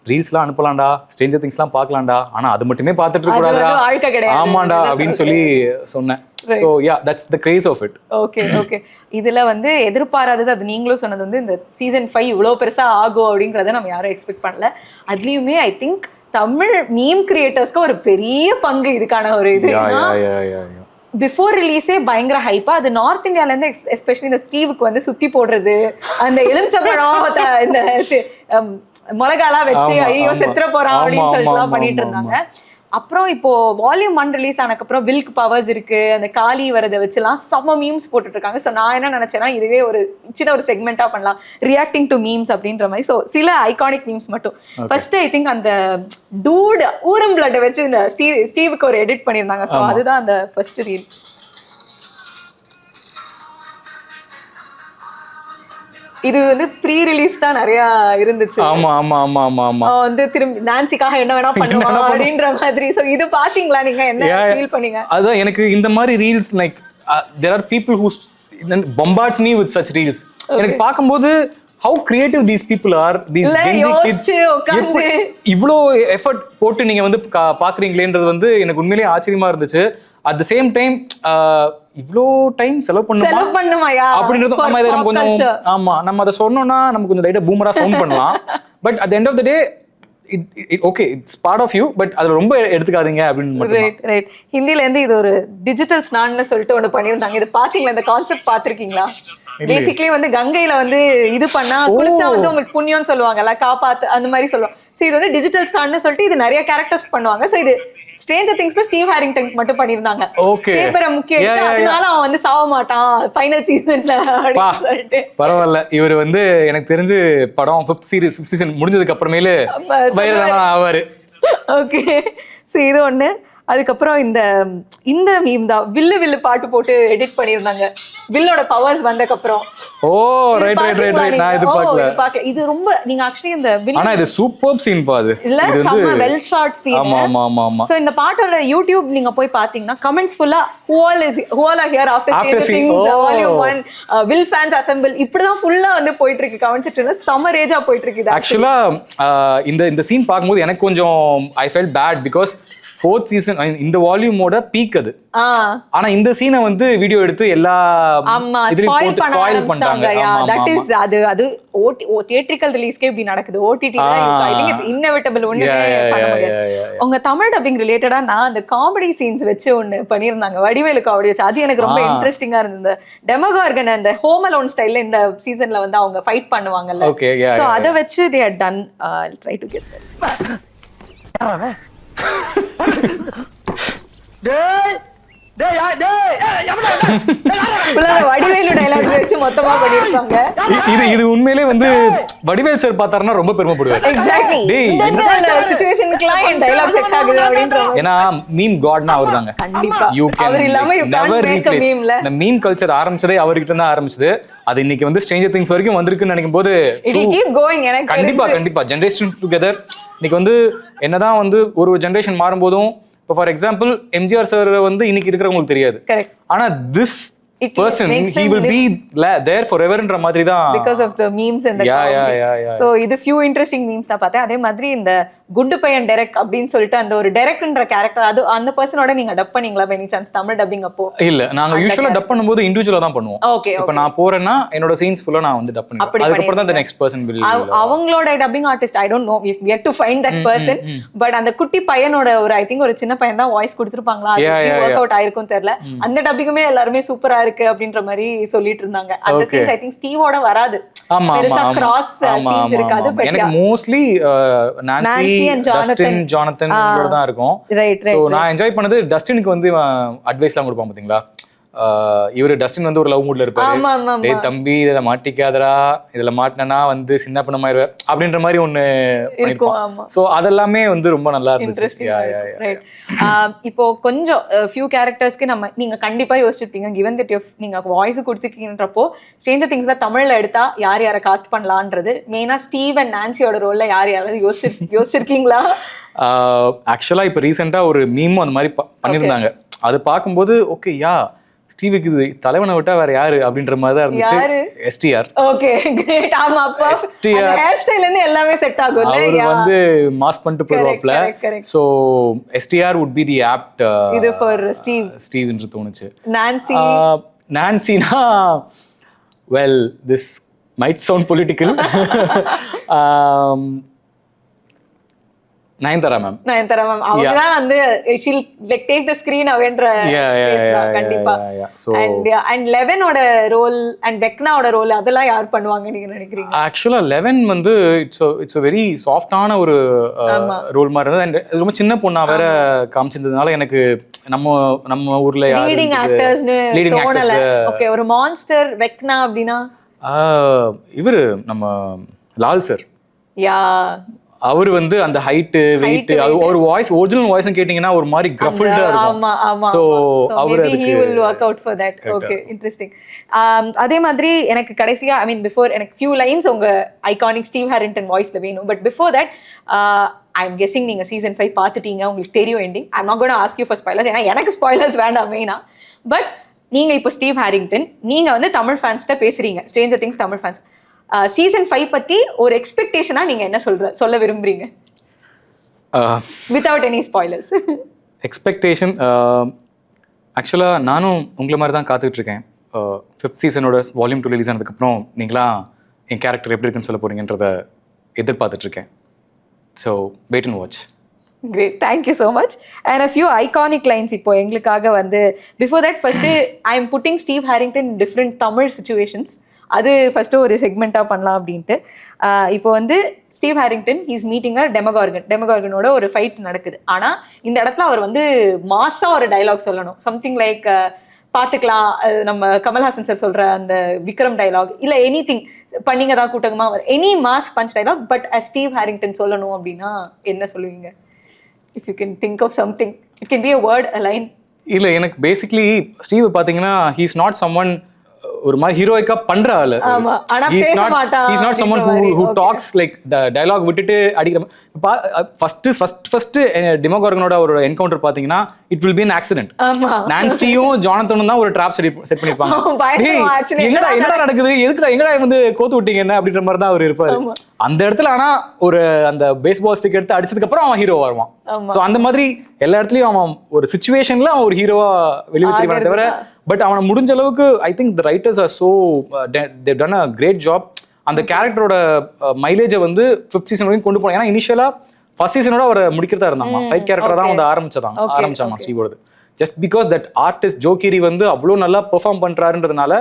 ரீல்ஸ்லாம் அனுப்பலாம்டா, ஸ்ட்ரேஞ்சர் திங்ஸ்லாம் பார்க்கலாம்டா, ஆனா அது மட்டுமே பார்த்துட்டு இருக்க கூடாதா, ஆமாண்டா அப்படின்னு சொல்லி சொன்னேன். So yeah, that's the craze of it. Okay. இதுல வந்து எதிர்பாராதது, அது நீங்களும் சொன்னது வந்து இந்த சீசன் 5 இவ்வளவு பெருசா ஆகும் அப்படிங்கறத நம்ம யாரும் எக்ஸ்பெக்ட் பண்ணல. அதுலயுமே ஐ திங்க் தமிழ் மீம் கிரியேட்டர்ஸ்க்கு ஒரு பெரிய பங்கு இதுக்கான ஒரு இது. பிஃபோர் ரிலீஸே பயங்கர ஹைப்பா, அது நார்த் இந்தியால இருந்து எஸ்பெஷலி இந்த ஸ்டீவுக்கு வந்து சுத்தி போடுறது, அந்த எலுமிச்சம்பழம் இந்த மிளகாலாம் வச்சு ஐயோ செத்துற போறான் அப்படின்னு சொல்லிட்டுலாம் பண்ணிட்டு இருந்தாங்க. அப்புறம் இப்போ வால்யூம் 1 ரிலீஸ் ஆனதுக்கப்புறம் வில்க் பவர்ஸ் இருக்கு, அந்த காளி வரதை வச்சுலாம் செம்ம மீம்ஸ் போட்டுட்டு இருக்காங்க. ஸோ நான் என்ன நினைச்சேன்னா இதுவே ஒரு சின்ன ஒரு செக்மெண்டா பண்ணலாம், ரியாக்டிங் டு மீம்ஸ் அப்படின்ற மாதிரி. ஸோ சில ஐகானிக் மீம்ஸ் மட்டும். ஃபர்ஸ்ட் ஐ திங்க் அந்த டூட் ஊரம் பிளட்டை வச்சு இந்த ஸ்டீவுக்கு ஒரு எடிட் பண்ணியிருந்தாங்க. ஸோ அதுதான் அந்த ஃபர்ஸ்ட் ரீல். இது வந்து ப்ரீ ரிலீஸ் தான் நிறைய இருந்துச்சு. ஆமா ஆமா ஆமா ஆமா ஆமா வந்து திரும்பி நான்சிக்காக என்ன வேணா பண்ணுவாங்க அப்படின்ற மாதிரி. சோ இது பாத்தீங்களா நீங்க, என்ன ஃபீல் பண்ணீங்க? அதான் எனக்கு இந்த மாதிரி reels like there are people who bombards me with such reels. எனக்கு பாக்கும்போது how creative these people are, these Gen Z kids. இவ்ளோ எஃபர்ட் போட்டு நீங்க வந்து பாக்குறீங்களேன்றது வந்து எனக்கு உண்மையிலேயே ஆச்சரியமா இருந்துச்சு. அட் த சேம் டைம் இவ்ளோ டைம் செலவு பண்ணுமாயா அப்படின்றது நம்ம இதை நம்ம கொஞ்சம் ஆமா நம்ம அதை சொன்னோம்னா நமக்கு கொஞ்சம் லைட்டா பூமரா சவுண்ட் பண்ணலாம். But at the end of the day okay it's part of you, but அதுல ரொம்ப எடுத்துக்காதீங்க அப்படின்னு மட்டும். ரைட். ஹிந்தில இருந்து இது ஒரு டிஜிட்டல் ஸ்நான்னு சொல்லிட்டு ஒன்று பண்ணியிருந்தாங்க. இது பாத்தீங்களா, இந்த கான்செப்ட் பாத்திருக்கீங்களா? பேசிக்கலி வந்து கங்கையில வந்து இது பண்ணா குளிச்சா வந்து உங்களுக்கு புண்ணியம்னு சொல்லுவாங்கல்ல, காப்பாத்து அந்த மாதிரி சொல்லுவாங்க. ஸோ இது வந்து டிஜிட்டல் ஸ்டான்னு சொல்லிட்டு இது நிறைய கேரக்டர்ஸ் பண்ணுவாங்க. ஸோ இது ஸ்ட்ரேஞ்சர் திங்ஸ்ல ஸ்டீவ் ஹாரிங்டன் மட்டும் பண்ணியிருந்தாங்க. பேப்பரை முக்கியம், அதனால அவன் வந்து சாவ மாட்டான் ஃபைனல் சீசன்ல அப்படின்னு சொல்லிட்டு. பரவாயில்ல, இவர் வந்து எனக்கு தெரிஞ்சு படம் 5th சீசன் முடிஞ்சதுக்கு அப்புறமேலு வைரலான ஆவாரு. ஓகே, ஸோ இது ஒண்ணு. அதுக்கப்புறம் இந்த மீம் தான் வில்லு பாட்டு போட்டு எடிட் பண்ணியிருந்தாங்க, வில்லோட பவர்ஸ் வந்தக்கப்புறம். ஓ ரைட் நான் இது பார்க்கல. இது ரொம்ப நீங்க ஆக்சுவலி இந்த வில், ஆனா இது சூப்பர் சீன் பாது, இல்ல செம வெல் ஷாட் சீன். ஆமா ஆமா ஆமா ஆமா. சோ இந்த பாட்டோட யூடியூப் நீங்க போய் பாத்தீங்கன்னா கமெண்ட்ஸ் ஃபுல்லா who all are here after seeing the things volume 1 will fans assemble இப்படி தான் ஃபுல்லா வந்து போயிட்டு இருக்கு. கமெண்ட் செக்ஷன்ல செம ரேஜா போயிட்டு இருக்கு. ஆக்சுவலா இந்த சீன் பாக்கும்போது எனக்கு கொஞ்சம் I felt bad because 4th season இந்த வால்யூமோட பீக் அது. ஆனா இந்த சீனை வந்து வீடியோ எடுத்து எல்லா இதுலயும் போட்டு ஸ்பாயில் பண்ணிட்டாங்க. தட் இஸ் அது தியேட்ரிக்கல் ரிலீஸ்க்கே இப்படி நடக்குது. ஓடிடில ஐ திங்க் இட்ஸ் இன்னெவிட்டபிள். ஒண்ணுமே பண்ண முடியாது. உங்க தமிழ் டப்பிங் ரிலேட்டடா நான் அந்த காமெடி சீன்ஸ் வச்சு ஒன்னு பண்ணிருந்தாங்க, வடிவேலு காமெடி வச்சு. அது எனக்கு ரொம்ப இன்ட்ரெஸ்டிங்கா இருந்தது. டெமோகார்கன் அந்த ஹோம் அலோன் ஸ்டைல்ல இந்த சீசன்ல வந்து அவங்க ஃபைட் பண்ணுவாங்கல்ல, சோ அத வச்சு they had done. I'll try to get that. Vadivelu dialogues வச்சு மொத்தமா பண்ணிருப்பாங்க. இது உண்மையிலே வந்து வடிவேல் சார் பார்த்தாருன்னா ரொம்ப பெருமைப்படுவார். எக்ஸாக்ட்லி இந்த சிச்சுவேஷனுக்குலாம் என் டயலாக் செட் ஆகுது அப்படின்றாங்க. ஏன்னா மீம் காட்னா அவர்தாங்க. கண்டிப்பா அவர் இல்லாம you can't make a meme. இந்த மீம் கல்ச்சர் ஆரம்பிச்சதே அவர்கிட்ட இருந்து ஆரம்பிச்சது. அது இன்னைக்கு வந்து ஸ்ட்ரேஞ்சர் திங்ஸ் வரைக்கும் வந்திருக்குன்னு நினைக்கும் போது it will keep going. எனக்கு கண்டிப்பா ஜெனரேஷன் டுகெதர். இன்னைக்கு வந்து என்னதான் வந்து ஒரு ஜெனரேஷன் மாறும்போதும், இப்போ ஃபார் எக்ஸாம்பிள் எம்ஜிஆர் சார் வந்து இன்னைக்கு இருக்கிறவங்களுக்கு தெரியாது. ஆனா this person he will be there forever ன்ற மாதிரி தான், because of the memes and the comedy. So இது few interesting memes நான் பார்த்தேன். அதே மாதிரி இந்த குண்டு பையன் டெரெக் அப்படின்னு சொல்லிட்டு அந்த ஒரு டெரெக்ன்ற கேரக்டர், அது அந்த பர்சனோட நீங்க டப் பண்ணீங்களா by any chance Tamil dubbing? அப்போ இல்ல, நாங்க யூசுவலா டப் பண்ணும்போது இண்டிவிஜுவலா தான் பண்ணுவோம். இப்போ நான் போறேன்னா என்னோட சீன்ஸ் ஃபுல்லா நான் வந்து டப் பண்ணுவேன். அதுக்கு அப்புறம் தான் the next person will. அவங்களோட dubbing artist I don't know if we have to find that person, but அந்த குட்டி பையனோட ஒரு I think ஒரு சின்ன பையன் தான் வாய்ஸ் கொடுத்திருப்பாங்களா, அது வொர்க் அவுட் ஆயிருக்கும் தெரியல. அந்த டப்பிங்குமே எல்லாரும் சூப்பரா இருக்கு அப்படின்ற மாதிரி சொல்லிட்டு இருந்தாங்க. அந்த சீன்ஸ் I think ஸ்டீவோட வராது. ஆமா பெருசா கிராஸ் சீன்ஸ் இருக்காது. பட் எனக்கு மோஸ்ட்லி நான்சி ஜானத்தன் இவரோட தான் இருக்கும். சோ நான் என்ஜாய் பண்ணது டஸ்டினுக்கு வந்து அட்வைஸ்லாம் கொடுப்பான் பாத்தீங்களா. இவரு டஸ்டின் வந்து ஒரு லவ் மூட்ல இருப்பாரு. டேய் தம்பி இதுல மாட்டிக்காதடா, இதுல மாட்டினா வந்து சின்ன பண்ணமாயிருவ அப்படின்ற மாதிரி ஒண்ணு பண்ணிருப்பான். சோ அதெல்லாமே வந்து ரொம்ப நல்லா இருந்துச்சு. இப்போ கொஞ்சம் ஃபியூ கேரக்டர்ஸ்க்கு நீங்க கண்டிப்பா யோசிச்சிருப்பீங்க, given that நீங்க வாய்ஸ் கொடுத்துருக்கீங்கன்றப்போ ஸ்ட்ரேஞ்சர் திங்ஸ்ல தமிழ்ல எடுத்தா யாரை காஸ்ட் பண்ணலான்றது, மெயினா ஸ்டீவ் அண்ட் நான்சியோட ரோல்ல யாராவது யோசிச்சிருக்கீங்களா? ஆக்சுவலா இப்ப ரீசெண்டா ஒரு மீமும் அந்த மாதிரி பண்ணிருந்தாங்க. அது பார்க்கும்போது ஓகே ஸ்டீவுக்கு இது தலைவனை விட்டா வேற யாரு அப்படின்ற மாதிரி தான் இருந்துச்சு. எஸ்டிஆர். Okay great. ஆமா அப்பா அந்த ஹேர் ஸ்டைல்ல இருந்து எல்லாமே செட் ஆகும்ல. அவர் வந்து மாஸ் பண்ணிட்டு போறப்பல. So STR would be the apt இது for ஸ்டீவ் என்று தோணுச்சு. நான்சினா well this might sound political. Nayanthara ma'am. அவங்க தான் வந்து she'll like take the screen awayன்ற space தான் கண்டிப்பா. and 11ஓட ரோல் and வெக்னாவோட ரோல் அதெல்லாம் யார் பண்ணுவாங்க நீங்க நினைக்கிறீங்க? ஆக்சுவலா 11 வந்து இட்ஸ் a very சாஃப்டான ஒரு ரோல் மாதிரி இருந்தது. அண்ட் ரொம்ப சின்ன பொண்ணா வேற காமிச்சிருந்ததுனால எனக்கு நம்ம ஊர்ல யாரு லீடிங் ஆக்டர்ஸ்னு தோணல. ஓகே, ஒரு மான்ஸ்டர் வெக்னா அப்படினா இவரு நம்ம லால் சார். யா, அவர் வந்து அந்த ஹைட் வெயிட் ஒரு வாய்ஸ் ஒரிஜினல் வாய்ஸ் கேட்டிங்கன்னா ஒரு மாதிரி கிரஃபில்டா இருக்கும். ஆமா ஆமா. சோ அவர் he will work out for that. Okay, interesting. அதே மாதிரி எனக்கு கடைசியா ஐ மீன் பிஃபோர் எனக்கு few lines உங்க ஐகானிக் ஸ்டீவ் ஹாரிங்டன் வாய்ஸ்ல வேணும். But before that I am guessing நீங்க சீசன் 5 பார்த்துட்டீங்க, உங்களுக்கு தெரியும் ending. I am not gonna ask you for spoilers, ஏன்னா எனக்கு ஸ்பாயிலர்ஸ் வேண்டாம் மெயினா. பட் நீங்க இப்போ ஸ்டீவ் ஹாரிங்டன், நீங்க வந்து தமிழ் ஃபேன்ஸ்ட்ட பேசுறீங்க, Stranger things Tamil fans. Season 5 பத்தி ஒரு எக்ஸ்பெக்டேஷனா நீங்க என்ன சொல்ல விரும்புறீங்க வித்வுட் எனி ஸ்பாயிலர்ஸ்? எக்ஸ்பெக்டேஷன் ஆக்சுவலா நானும் உங்களை மாதிரி தான் காத்துட்டு இருக்கேன். 5th சீசனோட வால்யூம் 2 ரிலீஸ் ஆனதுக்கப்புறம் நீங்களா என் கேரக்டர் எப்படி இருக்குன்னு சொல்ல போறீங்கன்றத எதிர்பார்த்துட்டு இருக்கேன். So wait and watch. Great, thank you so much. And a few iconic lines இப்போ எங்களுக்காக வந்து before that first I am putting Steve Harrington in different Tamil situations. அது ஃபர்ஸ்ட்டு ஒரு செக்மெண்ட்டாக பண்ணலாம் அப்படின்ட்டு. இப்போ வந்து ஸ்டீவ் ஹாரிங்டன் இஸ் மீட்டிங் டெமகார்கனோட ஒரு ஃபைட் நடக்குது. ஆனால் இந்த இடத்துல அவர் வந்து மாஸாக ஒரு டைலாக் சொல்லணும். சம்திங் லைக் பார்த்துக்கலாம், நம்ம கமல்ஹாசன் சார் சொல்கிற அந்த விக்ரம் டைலாக், இல்லை எனி திங் பண்ணிங்க தான் கூட்டமாக வர any mass punch dialogue. But Steve Harrington சொல்லணும் அப்படின்னா என்ன சொல்லுவீங்க? If you can think of something, it can be a word, a line. இல்லை, எனக்கு பேசிக்லி ஸ்டீவ் பார்த்தீங்கன்னா ஹீ இஸ் நாட் சம்ஒன் ஒரு மாதிரி ஹீரோயிக்கா பண்ற ஆளு. He's not someone who talks like dialogue விட்டுட்டு அடிக்கிற. ஃபர்ஸ்ட் டெமோகார்கனோட ஒரு என்கவுண்டர் பாத்தீங்கன்னா it will be an accident. நான்சியும் ஜானத்தனும் தான் ஒரு ட்ராப் செட் பண்ணிருப்பாங்க. என்னடா நடக்குது, எங்கடா வந்து கோத்து விட்டீங்க என்ன அப்படின்ற மாதிரி தான் அவர் இருப்பாரு அந்த இடத்துல. ஆனா ஒரு அந்த பேஸ்பால் ஸ்டிக் எடுத்து அடிச்சதுக்கு அப்புறம் அவன் ஹீரோ வருவான். சோ அந்த மாதிரி எல்லா இடத்துலயும் அவன் ஒரு சிச்சுவேஷன்ல அவன் ஒரு ஹீரோவா வெளியே தெரிவானே தவிர, பட் அவனை முடிஞ்ச அளவுக்கு I think the writers are so they've done a great job. அந்த கேரக்டரோட மைலேஜை வந்து 5th சீசன் வரைக்கும் கொண்டு போனாங்க. ஏன்னா இனிஷியலா ஃபர்ஸ்ட் சீசனோட அவரை முடிக்கிறதா இருந்தாங்க, சைட் கேரக்டரா தான் வந்து ஆரம்பிச்சாங்க ஸ்டீவோட. ஜஸ்ட் பிகாஸ் தட் ஆர்டிஸ்ட் ஜோகிரி வந்து அவ்வளோ நல்லா பெர்ஃபார்ம் பண்றாருன்றதுனால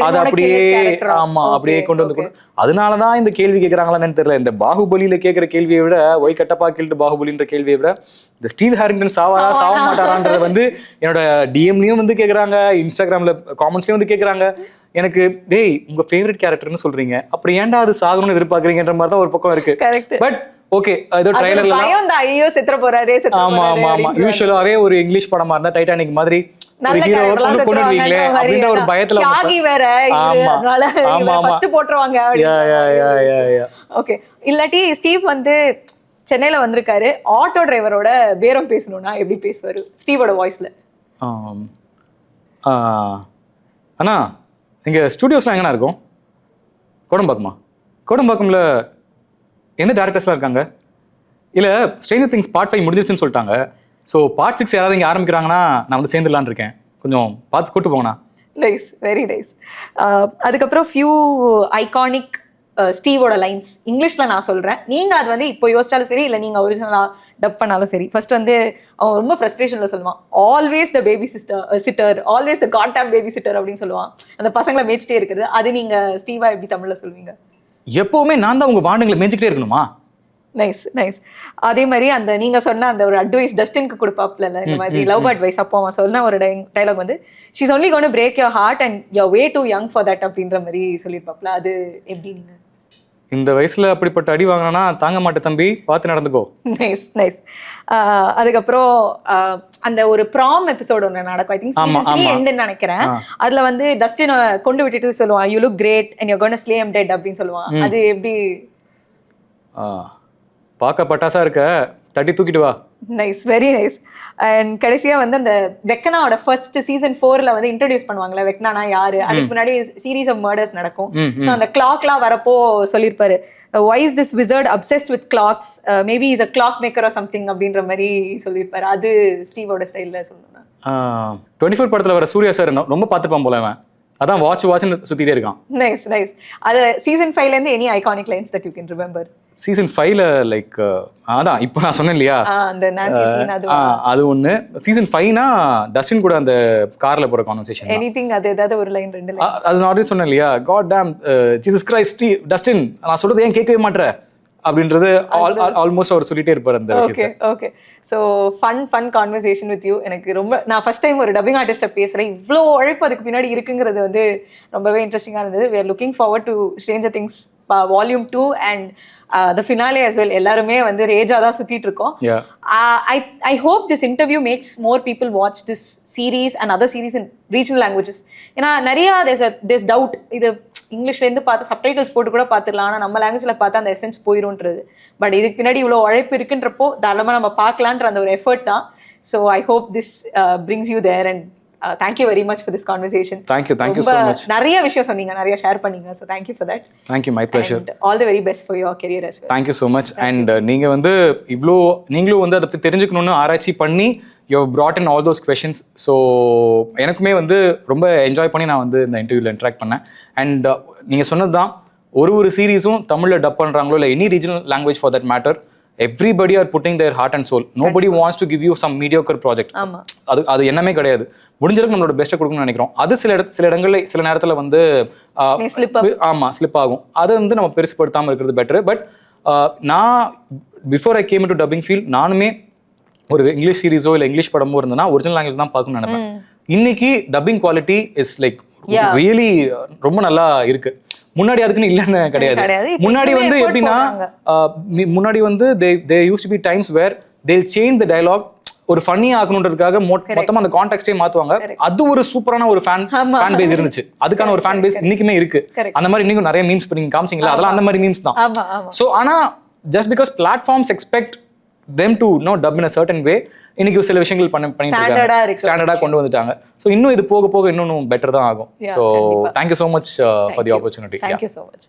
அதை அப்படியே கொண்டு வந்து அதனாலதான் இந்த கேள்வி கேட்கறாங்களான்னு தெரியல. இந்த பாகுபலியில கேட்கிற கேள்வியை விட ஒய் கட்டப்பா கில்ட்டு பாகுபலின்ற கேள்வியை விட இந்த ஸ்டீவ் ஹாரிங்டன் சாவ மாட்டாரான்றது வந்து என்னோட டிஎம்லயும் வந்து கேட்கறாங்க, இன்ஸ்டாகிராம்ல காமெண்ட்ஸ்லயும் வந்து கேட்கறாங்க. எனக்கு டேய் உங்க ஃபேவரட் கேரக்டர்னு சொல்றீங்க, அப்படி ஏன்டா அது சாகணும்னு எதிர்பார்க்கறீங்கன்ற மாதிரி தான் ஒரு பக்கம் இருக்கு. பட் ஓகே, ஏதோ ட்ரைலர்ல ஐயோ செத்துற போறாரே ஆமா யூசுவலாவே ஒரு இங்கிலீஷ் படமா இருந்தா டைட்டானிக் மாதிரி ஒரு ஹீரோவை கொண்டு வருவீங்களே அப்படின்ற ஒரு பயத்துல வேற ஃபர்ஸ்ட் போட்டுருவாங்க. ஓகே, இல்லாட்டி ஸ்டீவ் வந்து சென்னையில வந்திருக்காரு, ஆட்டோ டிரைவரோட பேரம் பேசணும்னா எப்படி பேசுவாரு ஸ்டீவோட வாய்ஸ்ல? அண்ணா இங்க ஸ்டுடியோஸ்லாம் எங்கண்ணா இருக்கும்? கோடம்பாக்கம்ல எந்த டேரக்டர்ஸ்லாம் இருக்காங்க? இல்லை ஸ்ட்ரேஞ்சர் திங்ஸ் பார்ட் 5 முடிஞ்சிருச்சுன்னு சொல்லிட்டாங்க. ஸோ பார்ட் 6 யாராவது இங்கே ஆரம்பிக்கிறாங்கன்னா நான் வந்து சேர்ந்துடலான்னு இருக்கேன், கொஞ்சம் பார்த்து கூட்டு போங்கண்ணா. Nice, very nice. அதுக்கப்புறம் ஃபியூ ஐகானிக் ஸ்டீவோட லைன்ஸ் இங்கிலீஷில் நான் சொல்கிறேன், நீங்கள் அது வந்து இப்போ யோசிச்சாலும் சரி, இல்லை நீங்கள் ஒரிஜினலாக டப் பண்ணாலும் சரி. ஃபர்ஸ்ட் வந்து அவன் ரொம்ப ஃப்ரஸ்ட்ரேஷனில் சொல்லுவான், always the babysitter, always the goddamn babysitter அப்படின்னு சொல்லுவான். அந்த பசங்களை மேய்ச்சிட்டே இருக்குது. அது நீங்கள் ஸ்டீவா எப்படி தமிழில் சொல்வீங்க? எப்பவுமே நான் தான் உங்க வாண்டுங்களை மேய்ச்சிக்கிட்டே இருக்கணுமா? Nice nice. அதே மாதிரி அந்த நீங்க சொன்ன அந்த ஒரு அட்வைஸ் டஸ்டினுக்கு கொடுப்பாப்ல, இந்த மாதிரி லவ் அட்வைஸ், அப்போ அவன் சொன்ன ஒரு டைலாக் வந்து she's only gonna break your heart and you're way too young for that அப்படின்ற மாதிரி சொல்லியிருப்பாப்ல. அது எப்படி நீங்க இந்த வயசுல அப்படிப்பட்ட அடி வாங்கினா தாங்க மாட்டே தம்பி, பார்த்து நடந்துக்கோ. Nice nice. அதுக்கப்புறம் அந்த ஒரு ப்ராம் எபிசோட் ஒன்று நடக்கும், ஐ திங்க் சீசன் 3 எண்டுன்னு நினைக்கிறேன். அதுல வந்து டஸ்டினை கொண்டு விட்டுட்டு சொல்லுவான், you look great and you gonna slay him dead அப்படின்னு சொல்லுவான். அது எப்படி? பார்க்க பட்டாசா இருக்க, தட்டி தூக்கிட்டு வா. Nice, very nice. அண்ட் கடைசியா வந்து அந்த வெக்கனாவோட ஃபர்ஸ்ட் சீசன் 4ல வந்து இன்ட்ரோடியூஸ் பண்ணுவாங்கல்ல, வெக்கனானா யாரு, அதுக்கு முன்னாடி சீரீஸ் ஆஃப் மர்டர்ஸ் நடக்கும். ஸோ அந்த கிளாக்லாம் வரப்போ சொல்லியிருப்பாரு, why is this wizard obsessed with clocks, maybe he's a clock maker or something அப்படின்ற மாதிரி சொல்லியிருப்பாரு. அது ஸ்டீவோட ஸ்டைல்ல சொல்லணும்னா 24 படத்துல வர சூர்யா சார் ரொம்ப பார்த்துப்பான் போல, அவன் அதான் வாட்ச்னு சுத்திட்டே இருக்கான். Nice nice. அது சீசன் 5ல இருந்து any iconic lines that you can remember? Season 5ல லைக் அதான் இப்போ நான் சொன்னேன் இல்லையா அந்த நான்சி சீன் அது ஒன்று. சீசன் 5னா டஸ்டின் கூட அந்த கார்ல போற கான்வர்சேஷன் எனிதிங் அது ஏதாவது ஒரு லைன் 2 லைன் அது நான் ஆல்ரெடி சொன்னேன் இல்லையா, goddamn Jesus Christ Dustin நான் சொல்றது ஏன் கேட்கவே மாட்டேற அப்படின்றது ஆல்மோஸ்ட் அவர் சொல்லிட்டே இருப்பார் அந்த விஷயத்தை. Okay so fun conversation with you. எனக்கு ரொம்ப நான் ஃபர்ஸ்ட் டைம் ஒரு டப்பிங் ஆர்டிஸ்ட்டை பேசுகிறேன், இவ்வளோ உழைப்பு அதுக்கு பின்னாடி இருக்குங்கிறது வந்து ரொம்பவே இன்ட்ரெஸ்டிங்காக இருந்தது. we are looking forward to Stranger Things Volume 2 and the finale as well. எல்லாருமே வந்து ரேஜாக தான் சுற்றிட்டு இருக்கோம். I hope this interview makes more people watch this series and other series in regional languages. ஏன்னா நிறையா there's doubt, இது இங்கிலீஷ்லேருந்து பார்த்து subtitles போட்டு கூட பார்த்துடலாம், ஆனால் நம்ம லாங்குவேஜில் பார்த்தா அந்த எசன்ஸ் போயிடும்ன்றது. பட் இதுக்கு பின்னாடி இவ்வளோ உழைப்பு இருக்குன்றப்போ தாராளமாக நம்ம பார்க்கலான்ற அந்த ஒரு எஃபர்ட் தான். So I hope this brings you there and thank you very much for this conversation. Thank you so much. நிறைய விஷயம் சொன்னீங்க, நிறைய ஷேர் பண்ணீங்க. So thank you for that. Thank you, my pleasure. All the very best for your career as well. Thank you so much. And நீங்கள் வந்து இவ்வளோ நீங்களும் வந்து அதை பற்றி தெரிஞ்சுக்கணுன்னு ஆராய்ச்சி பண்ணி you brought in all those questions. So எனக்குமே வந்து ரொம்ப என்ஜாய் பண்ணி நான் வந்து இந்த இன்டர்வியூவில் இன்ட்ராக்ட் பண்ணேன். அண்ட் நீங்கள் சொன்னது தான், ஒரு சீரீஸும் தமிழில் டப் பண்ணுறாங்களோ இல்லை any regional language for that matter, everybody are putting their heart and soul. Nobody wants to give you some mediocre project. அது என்னமே கிடையாது. முடிஞ்சளவுக்கு நம்மளோட பெஸ்ட்டை கொடுக்கணும்னு நினைக்கிறோம். அது சில இடங்கள்ல சில நேரத்தில் வந்து ஸ்லிப் ஆகும். அதை வந்து நம்ம பெருசுப்படுத்தாமல் இருக்கிறது பெட்டர். பட் நான் before I came into dubbing field, நானுமே ஒரு இங்கிலீஷ் சீரீஸோ இல்லை இங்கிலீஷ் படமோ இருந்ததுன்னா ஒரிஜினல் லாங்குவேஜ் தான் பார்க்கணும்னு நினைப்பேன். இன்னைக்கு dubbing quality is like really ரொம்ப நல்லா இருக்கு. முன்னாடி அதுக்குன்னு இல்லைன்னு கிடையாது. முன்னாடி வந்து எப்படின்னா முன்னாடி வந்து they used to be times where they'll change the dialogue ஒரு ஃபன்னி ஆக்கணுன்றதுக்காக மொத்தமா அந்த கான்டெக்ஸ்டே மாத்துவாங்க. அது ஒரு சூப்பரான ஒரு ஃபேன் பேஸ் இருந்துச்சு. அதுக்கான ஒரு ஃபேன் பேஸ் இன்னைக்குமே இருக்கு. அந்த மாதிரி இன்னைக்கும் நிறைய மீம்ஸ் பண்ணி காமிச்சிங்களா, அதெல்லாம் அந்த மாதிரி மீம்ஸ் தான். ஸோ ஆனா just because platforms expect them to dub in a certain way, இன்னைக்கு சில விஷயங்கள் பண்ணிட்டு இருக்காங்க, ஸ்டாண்டர்டா கொண்டு வந்துட்டாங்க. ஸோ இன்னும் இது போக போக இன்னும் பெட்டர் தான் ஆகும். So thank you so much for the opportunity. Thank you so much.